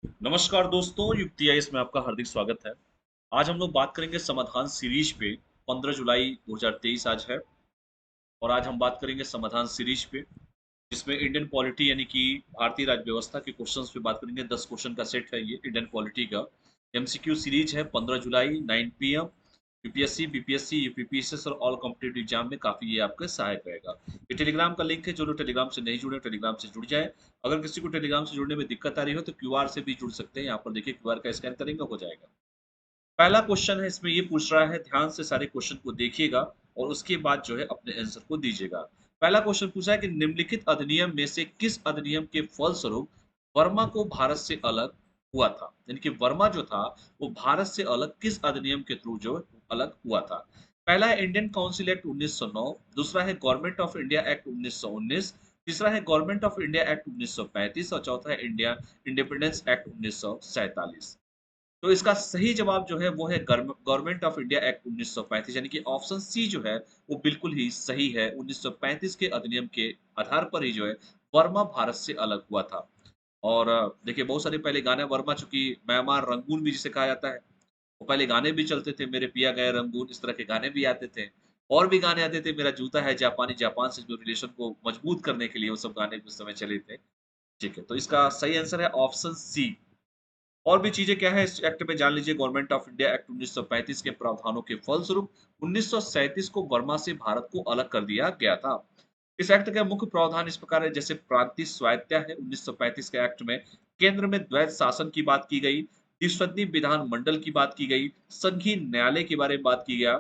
नमस्कार दोस्तों, युक्तियाइस में आपका हार्दिक स्वागत है। आज हम लोग बात करेंगे समाधान सीरीज पे। 15 जुलाई 2023 आज है और आज हम बात करेंगे समाधान सीरीज पे, जिसमें इंडियन पॉलिटी यानी कि भारतीय राज्य व्यवस्था के क्वेश्चंस पे बात करेंगे। 10 क्वेश्चन का सेट है ये इंडियन पॉलिटी का। एमसीक्यू सीरीज है। 15 जुलाई 9 पीएम। यूपीएससी, बीपीएससी, यूपीपीएससी और ऑल कॉम्पिटिटिव एग्जाम में काफी ये आपका सहायक रहेगा। ये टेलीग्राम का लिंक है, जो लोग टेलीग्राम से नहीं जुड़े टेलीग्राम से जुड़ जाए। अगर किसी को टेलीग्राम से जुड़ने में दिक्कत आ रही हो तो क्यूआर से भी जुड़ सकते हैं। यहाँ पर देखिए, क्यूआर का स्कैन करेंगे हो जाएगा। पहला क्वेश्चन है, इसमें ये पूछ रहा है, ध्यान से सारे क्वेश्चन को देखिएगा और उसके बाद जो है अपने आंसर को दीजिएगा। पहला क्वेश्चन पूछा है कि निम्नलिखित अधिनियम में से किस अधिनियम के फलस्वरूप वर्मा को भारत से अलग हुआ था। यानी कि वर्मा जो था वो भारत से अलग किस अधिनियम के थ्रू जो अलग हुआ था। पहला है इंडियन काउंसिल एक्ट 1909, दूसरा है गवर्नमेंट ऑफ इंडिया एक्ट 1919, तीसरा है गवर्नमेंट ऑफ इंडिया एक्ट 1935 और चौथा है इंडिया इंडिपेंडेंस एक्ट 1947। तो इसका सही जवाब जो है वो है गवर्नमेंट ऑफ इंडिया एक्ट 1935, यानी कि ऑप्शन सी जो है वो बिल्कुल ही सही है। 1935 के अधिनियम के आधार पर ही जो है वर्मा भारत से अलग हुआ था। और देखिए, बहुत सारे पहले गाने वर्मा, चूंकि म्यांमार रंगून भी जिसे कहा जाता है, वो पहले गाने भी चलते थे। मेरे पिया गए रंगून, इस तरह के गाने भी आते थे। और भी गाने आते थे, मेरा जूता है जापानी, जापान से जो रिलेशन को मजबूत करने के लिए वो सब गाने उस समय चले थे। ठीक है, तो इसका सही आंसर है ऑप्शन सी। और भी चीजें क्या है इस एक्ट में जान लीजिए। गवर्नमेंट ऑफ इंडिया एक्ट 1935 के प्रावधानों के फलस्वरूप 1937 को बर्मा से भारत को अलग कर दिया गया था। इस एक्ट का मुख्य प्रावधान इस प्रकार है, जैसे प्रांतीय स्वायत्तता है 1935 के एक्ट में। केंद्र में द्वैध शासन की बात की गई, द्विसदनी विधान मंडल की बात की गई, संघीय न्यायालय के बारे में बात की गया,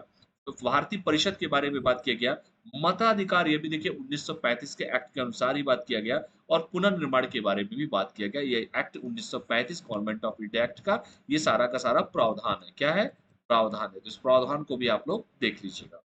तो भारतीय परिषद के बारे में बात किया गया। मताधिकार, ये भी देखिए 1935 के एक्ट के अनुसार ही बात किया गया। और पुनर्निर्माण के बारे में भी बात किया गया। ये act 1935 government of India act का ये सारा का सारा प्रावधान है। क्या है? प्रावधान है। तो इस प्रावधान को भी आप लोग देख लीजिएगा।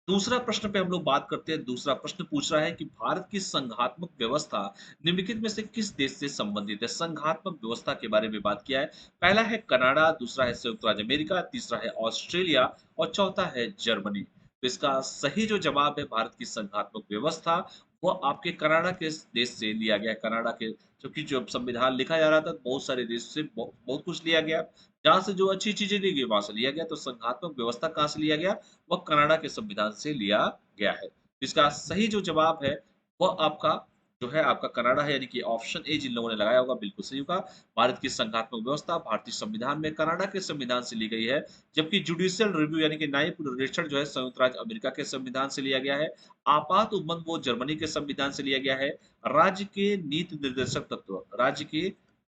दूसरा प्रश्न पे हम लोग बात करते हैं। दूसरा प्रश्न पूछ रहा है कि भारत की संघात्मक व्यवस्था निम्नलिखित में से किस देश से संबंधित है। संघात्मक व्यवस्था के बारे में बात किया है। पहला है कनाडा, दूसरा है संयुक्त राज्य अमेरिका, तीसरा है ऑस्ट्रेलिया और चौथा है जर्मनी। तो इसका सही जो जवाब है भारत की संघात्मक व्यवस्था, वो आपके कनाडा के देश से लिया गया है। कनाडा के, क्योंकि जब संविधान लिखा जा रहा था बहुत सारे देश से बहुत कुछ लिया गया। जहां से जो अच्छी चीजें दी गई वहां से लिया गया। तो संघात्मक व्यवस्था कहाँ से लिया गया? वह कनाडा के संविधान से लिया गया है। इसका सही जो जवाब है वह आपका जो है आपका कनाडा है, यानी कि ऑप्शन ए जिन लोगों ने लगाया होगा बिल्कुल सही होगा। भारत की संघात्मक व्यवस्था भारतीय संविधान में कनाडा के संविधान से ली गई है। जबकि जुडिशियल रिव्यू यानी कि न्यायिक पुनरीक्षण जो है संयुक्त राज्य अमेरिका के संविधान से लिया गया है। आपात उद्बंध वो जर्मनी के संविधान से लिया गया है। राज्य के नीति निर्देशक तत्व, राज्य के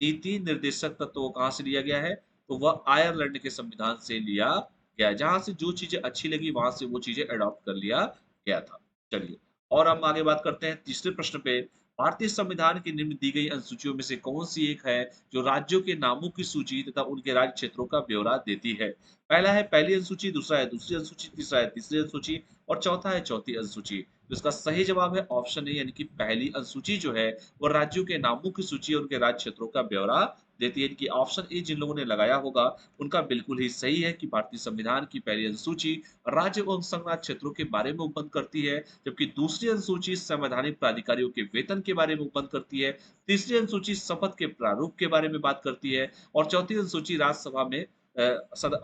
नीति निर्देशक तत्व कहाँ से लिया गया है? तो वह आयरलैंड के संविधान से लिया गया। जहां से जो चीजें अच्छी लगी वहां से वो चीजें अडॉप्ट कर लिया गया था। चलिए, और हम आगे बात करते हैं तीसरे प्रश्न पे। भारतीय संविधान की निम्न दी गई अनुसूचियों में से कौन सी एक है जो राज्यों के नामों की सूची तथा उनके राज्य क्षेत्रों का ब्यौरा देती है। पहला है पहली अनुसूची, दूसरा है दूसरी अनुसूची, तीसरा है तीसरी अनुसूची और चौथा है चौथी अनुसूची। तो इसका सही जवाब है ऑप्शन ए, यानी कि पहली अनुसूची जो है वो राज्यों के नामों की सूची और उनके राज्य क्षेत्रों का ब्यौरा देती है। कि ऑप्शन ए जिन लोगों ने लगाया होगा उनका बिल्कुल ही सही है कि भारतीय संविधान की पहली अनुसूची राज्य एवं संघ राज्य क्षेत्रों के बारे में उपबंध करती है। जबकि दूसरी अनुसूची संवैधानिक प्राधिकारियों के वेतन के बारे में उपबंध करती है। तीसरी अनुसूची शपथ के प्रारूप के बारे में बात करती है और चौथी अनुसूची राज्यसभा में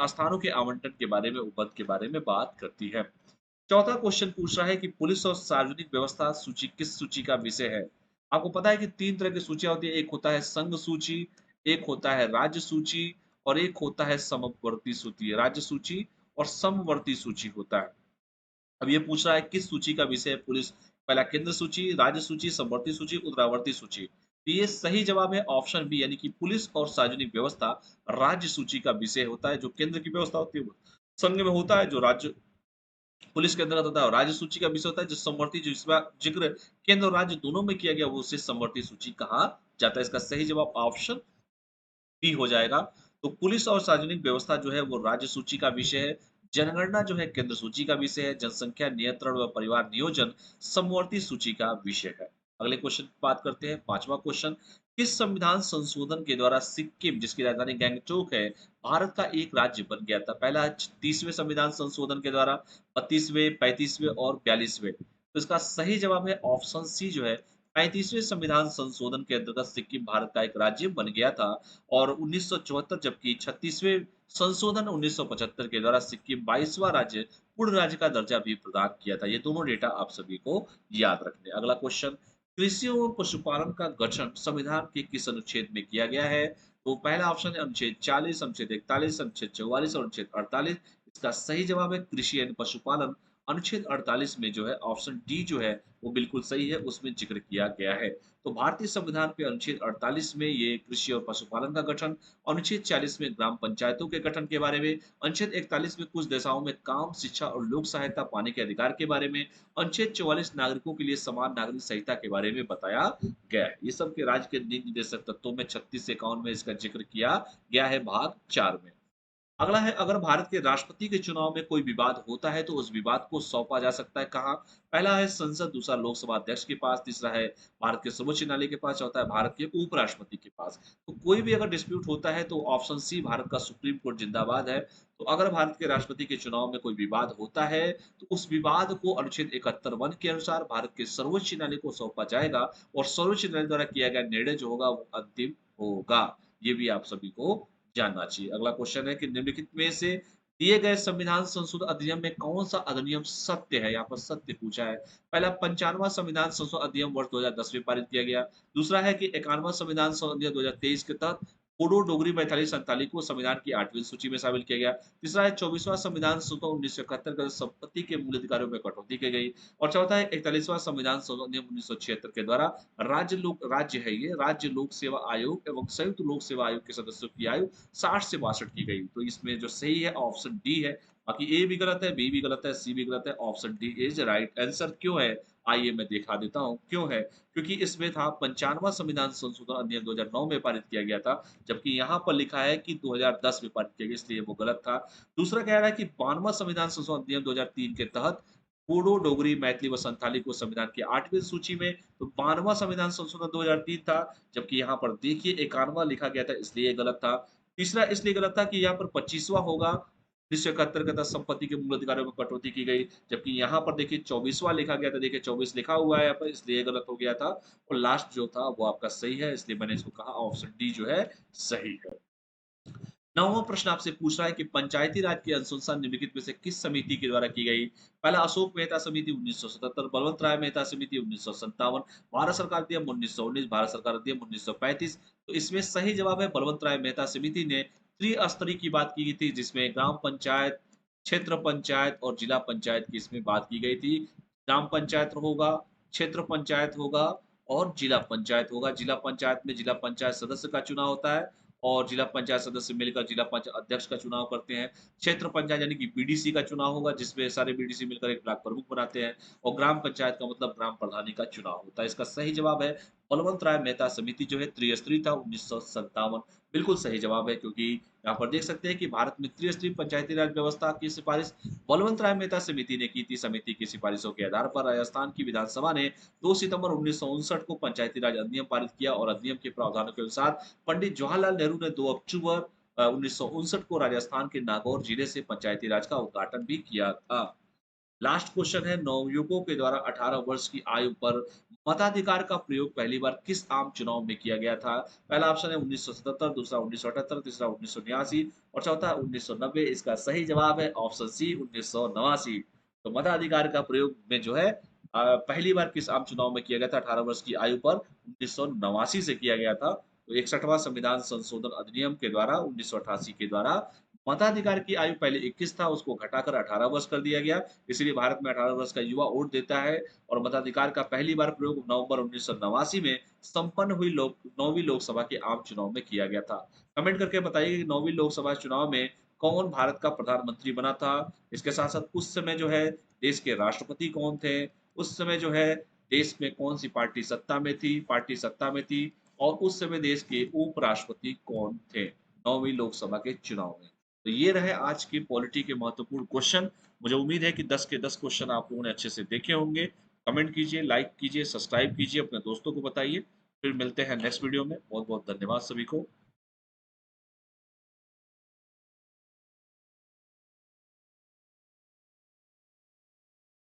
स्थानों के आवंटन के बारे में उपबंध के बारे में बात करती है। चौथा क्वेश्चन पूछ रहा है कि पुलिस और सार्वजनिक व्यवस्था सूची किस सूची का विषय है। आपको पता है कि तीन तरह की सूचियां होती है। एक होता है संघ सूची, एक होता है राज्य सूची और एक होता है समवर्ती सूची। राज्य सूची और समवर्ती सूची होता है। अब ये पूछ रहा है किस सूची का विषय है पुलिस। पहला केंद्र सूची, राज्य सूची, समवर्ती सूची, उत्तरावर्ती सूची। तो ये सही जवाब है ऑप्शन बी, यानी कि पुलिस और सार्वजनिक व्यवस्था राज्य सूची का विषय होता है। जो केंद्र की व्यवस्था होती है वो संघ में होता है, जो राज्य पुलिस के अंतर्गत होता है। और राज्य सूची का विषय होता है जो समवर्ती, जो इसका जिक्र केंद्र और राज्य दोनों में किया गया, वो उसे समवर्ती सूची कहा जाता है। इसका सही जवाब ऑप्शन बी हो जाएगा। तो पुलिस और सार्वजनिक व्यवस्था जो है वो राज्य सूची का विषय है। जनगणना जो है केंद्र सूची का विषय है। जनसंख्या नियंत्रण व परिवार नियोजन समवर्ती सूची का विषय है। अगले क्वेश्चन की बात करते हैं। पांचवा क्वेश्चन, किस संविधान संशोधन के द्वारा सिक्किम, जिसकी राजधानी गैंगटोक है, भारत का एक राज्य बन गया था। पहला 30वें संविधान संशोधन के द्वारा, 32वें, 35वें और 42वें। तो इसका सही जवाब है ऑप्शन सी जो है 35वें संविधान संशोधन के अंतर्गत सिक्किम भारत का एक राज्य बन गया था और 1974 जबकि 36वें संशोधन 1975 के द्वारा सिक्किम 22वां राज्य पूर्ण राज्य का दर्जा भी प्रदान किया था। ये दोनों डेटा आप सभी को याद रखने। अगला क्वेश्चन, कृषि एवं पशुपालन का गठन संविधान के किस अनुच्छेद में किया गया है? तो पहला ऑप्शन है अनुच्छेद 40, अनुच्छेद 41, अनुच्छेद 44 और अनुच्छेद 48। इसका सही जवाब है कृषि एवं पशुपालन। अनुच्छेद 48 में जो है ऑप्शन डी जो है वो बिल्कुल सही है, उसमें जिक्र किया गया है। तो भारतीय संविधान के अनुच्छेद 48 में ये कृषि और पशुपालन का गठन, अनुच्छेद 40 में ग्राम पंचायतों के गठन के बारे में, अनुच्छेद 41 में कुछ दशाओं में काम, शिक्षा और लोक सहायता पाने के अधिकार के बारे में, अनुच्छेद 44 नागरिकों के लिए समान नागरिक संहिता के बारे में बताया गया है। ये सब के राज्य के नीति निर्देशक तत्वों में 36 से 51 में इसका जिक्र किया गया है भाग 4 में। अगला है, अगर भारत के राष्ट्रपति के चुनाव में कोई विवाद होता है तो उस विवाद को सौंपा जा सकता है कहाँ? पहला है संसद, दूसरा लोकसभा अध्यक्ष के पास, तीसरा है भारत के सर्वोच्च न्यायालय के पास, चौथा है भारत के उपराष्ट्रपति के पास। तो कोई भी अगर डिस्प्यूट होता है तो ऑप्शन सी भारत का सुप्रीम कोर्ट जिंदाबाद है। तो अगर भारत के राष्ट्रपति के चुनाव में कोई विवाद होता है तो उस विवाद को अनुच्छेद 71 वन के अनुसार भारत के सर्वोच्च न्यायालय को सौंपा जाएगा और सर्वोच्च न्यायालय द्वारा किया गया निर्णय जो होगा वो अंतिम होगा। ये भी आप सभी को जानना चाहिए। अगला क्वेश्चन है कि निम्नलिखित में से दिए गए संविधान संशोधन अधिनियम में कौन सा अधिनियम सत्य है? यहाँ पर सत्य पूछा है। पहला 95वां संविधान संशोधन अधिनियम वर्ष 2010 में पारित किया गया। दूसरा है कि 91वां संविधान संशोधन अधिनियम 2023 के तहत बोडो, डोगरी, मैथिली, संताली को संविधान की 8वीं सूची में शामिल किया गया। तीसरा है 24वां संविधान संशोधन 1971 के संपत्ति के मूल अधिकारों में कटौती की गई। और चौथा है 41वां संविधान संशोधन अधिनियम 1976 के द्वारा राज्य लोक सेवा आयोग एवं संयुक्त लोक सेवा आयोग के सदस्यों की आयु 60 से 62 की गई। तो इसमें जो सही है ऑप्शन डी है। बाकी ए भी गलत है, बी भी गलत है, सी भी गलत है। Option D is right answer. क्यों है? आइए मैं दिखा देता हूँ क्यों है। क्योंकि इसमें था 95वां संविधान संशोधन अधिनियम 2009 में पारित किया गया था, जबकि यहाँ पर लिखा है कि 2010 में पारित किया गया, इसलिए वो गलत था। दूसरा कह रहा है कि 92वां संविधान संशोधन अधिनियम 2003 के तहत बोडो, डोगरी, मैथिली व संथाली को संविधान की 8वीं सूची में। तो 92वां संविधान संशोधन 2003 था, जबकि यहाँ पर देखिए 91वां लिखा गया था, इसलिए गलत था। तीसरा इसलिए गलत था कि यहाँ पर 25वां होगा, 1971 के तहत संपत्ति के मूल अधिकारों में कटौती की गई, जबकि यहाँ पर देखिए 24वां लिखा गया था, देखिए 24 लिखा हुआ है यहाँ पर, इसलिए गलत हो गया था। और लास्ट जो था वो आपका सही है, इसलिए मैंने इसको कहा ऑप्शन डी जो है सही है। 9वां प्रश्न आपसे पूछ रहा है कि पंचायती राज की अनुशंसा निम्नलिखित में से किस समिति के द्वारा की गई? पहला अशोक मेहता समिति 1977, बलवंत राय मेहता समिति 1957, भारत सरकार अधिनियम 1919, भारत सरकार अधिनियम 1935। तो इसमें सही जवाब है बलवंत राय मेहता समिति ने त्रिस्तरीय की बात की गई थी, जिसमें ग्राम पंचायत, क्षेत्र पंचायत और जिला पंचायत की इसमें बात की गई थी। ग्राम पंचायत होगा, क्षेत्र पंचायत होगा और जिला पंचायत होगा। जिला पंचायत में जिला पंचायत सदस्य का चुनाव होता है और जिला पंचायत सदस्य मिलकर जिला पंचायत अध्यक्ष का चुनाव करते हैं। क्षेत्र पंचायत यानी कि बीडीसी का चुनाव होगा, जिसमें सारे बीडीसी मिलकर एक ब्लॉक प्रमुख बनाते हैं। और ग्राम पंचायत का मतलब ग्राम प्रधानी का चुनाव होता है। इसका सही जवाब है बलवंत राय मेहता समिति जो है त्रिस्तरीय था 1957। बिल्कुल सही जवाब है, क्योंकि यहाँ पर देख सकते हैं कि भारत में त्रिस्तरीय पंचायती राज व्यवस्था की सिफारिश बलवंत राय मेहता समिति ने की थी। समिति की सिफारिशों के आधार पर राजस्थान की विधानसभा ने 2 सितंबर 1959 को पंचायती राज अधिनियम पारित किया और अधिनियम के प्रावधानों के अनुसार पंडित जवाहरलाल नेहरू ने 2 अक्टूबर 1959 को राजस्थान के नागौर जिले से पंचायती राज का उद्घाटन भी किया था। लास्ट क्वेश्चन है, नवयुवकों के द्वारा 18 वर्ष की आयु पर मताधिकार का प्रयोग पहली बार किस आम चुनाव में किया गया था? पहला ऑप्शन है 1977, दूसरा 1978, तीसरा 1989 और चौथा 1990। इसका सही जवाब है ऑप्शन सी 1989। तो मताधिकार का प्रयोग में जो है पहली बार किस आम चुनाव में किया गया था 18 वर्ष की आयु पर? 1989 से किया गया था। तो 61वां संविधान संशोधन अधिनियम के द्वारा 1988 के द्वारा मताधिकार की आयु पहले 21 था, उसको घटाकर 18 वर्ष कर दिया गया। इसीलिए भारत में 18 वर्ष का युवा वोट देता है और मताधिकार का पहली बार प्रयोग नवंबर 1989 में संपन्न हुई 9वीं लोकसभा के आम चुनाव में किया गया था। कमेंट करके बताइए कि 9वीं लोकसभा चुनाव में कौन भारत का प्रधानमंत्री बना था? इसके साथ-साथ उस समय जो है देश के राष्ट्रपति कौन थे? उस समय जो है देश में कौन-सी पार्टी सत्ता में थी और उस समय देश के उपराष्ट्रपति कौन थे 9वीं लोकसभा के चुनाव में? तो ये रहे आज के पॉलिटी के महत्वपूर्ण क्वेश्चन। मुझे उम्मीद है कि 10 के 10 क्वेश्चन आप लोगों ने अच्छे से देखे होंगे। कमेंट कीजिए, लाइक कीजिए, सब्सक्राइब कीजिए, अपने दोस्तों को बताइए। फिर मिलते हैं नेक्स्ट वीडियो में। बहुत-बहुत धन्यवाद सभी को।